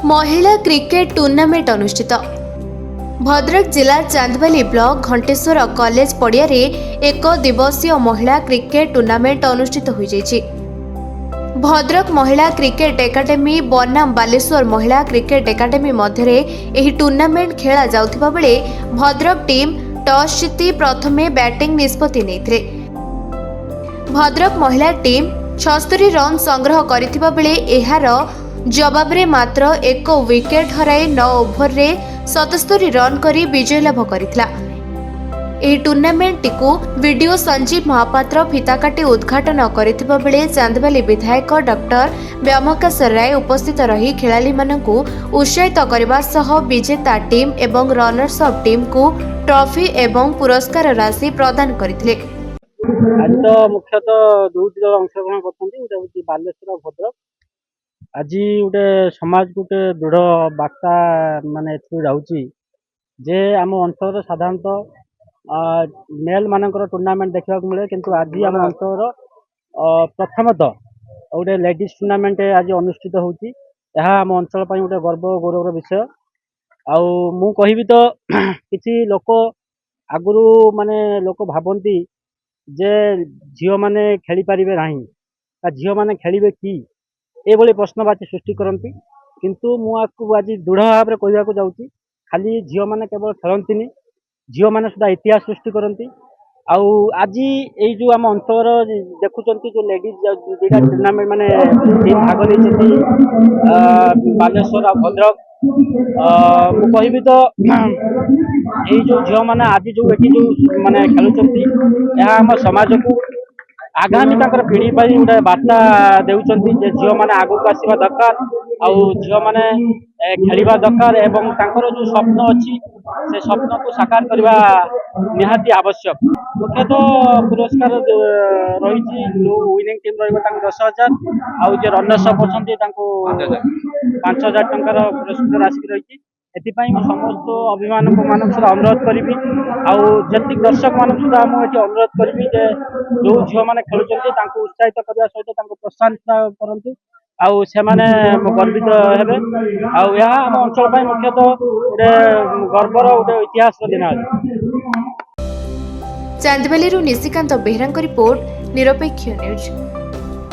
महिला cricket tournament अनुष्ठित Bhadrak जिला chandbali block Ghanteshwar college पड़िया एक दिवसीय महिला क्रिकेट टूर्नामेंट अनुष्ठित हो जाइछि। भद्रक महिला क्रिकेट एकाडेमी बनाम बालेश्वर महिला क्रिकेट एकाडेमी मध्य एही टूर्नामेंट खेला जाउथिबा बेले भद्रक टीम टॉस जीति प्रथमे बैटिंग निष्पत्ति नेथिले। भद्रक महिला टीम 76 रन संग्रह करथिबा बेले एहार जवाब रे मात्र एक विकेट हराई 9 ओभर रे 77 रन करी विजय लाभ करथिला। एही टूर्नामेंट टिकु वीडियो संजीव महापात्र फिता काटी उद्घाटन करथिबा बेले चांदबाली विधायक डॉक्टर व्यामकेश राय उपस्थित रही खिलाड़ी मानकु उत्साहित करबा सह विजेता टीम एवं रनर्स अप टीम को ट्रॉफी एवं पुरस्कार राशि प्रदान करथिले। आज तो मुख्यतः दुईटी दल अंशग्रहण करते बालेश्वर भद्रक। आज गोटे समाज गोटे दृढ़ बार्ता माने जाऊँगी जे आम अंचल साधारणतः मेल मानकर टूर्नामेंट देखा मिले, किंतु आज आम अंचल प्रथमतः गोटे लेडीज टूर्नामेंट आज अनुष्ठित होती। आम अंचल गोटे गर्व गौरवर विषय। मु कहबी तो किसी लोक आगु माने लोक भावती जे झील मैंने खेली पारे ना, झील मैंने खेलिए कि ये प्रश्नवाची सृष्टि करती, किंतु मुझे आज दृढ़ भाव में कहवाक जाऊँगी खाली झील मैंने केवल खेलती, झील मैंने सुधा इतिहास सृष्टि करती। आज ये जो आम अंचल देखुं जो लेडीज दुईटा टूर्नामेंट मैंने टीम भाग नहीं बालेश्वर आ भद्रक। मुझे तो ये जो झील मैंने आज जो ये माने खेलुंट आम समाज को आगामी पीढ़ी गोटे बार्ता देउछंती जे झील मैंने आगू आसवा दरकार, झील मैंने खेलिबा दरकार एवं तांकर जो स्वप्न अच्छी से स्वप्न को साकार करने निहाती आवश्यक। मुख्यतः पुरस्कार रही जो विनिंग टीम रही 10,000 आउ जे रनर्स अप अच्छी 5,000 टंकार पुरस्कार राशि रही। एथिपाई समस्त अभिभावक मान सहित अनुरोध करी जी दर्शक मान सहित मुझे अनुरोध करी जो झील मैंने खेलुंट उत्साहित करने सहित प्रोत्साहित करतु से माने गर्वित हेबे। आम अंचल मुख्यतः गोटे गर्वर गोटे इतिहास दिन आज। चांदबाली निशिकांत बेहरा रिपोर्ट निरपेक्ष न्यूज।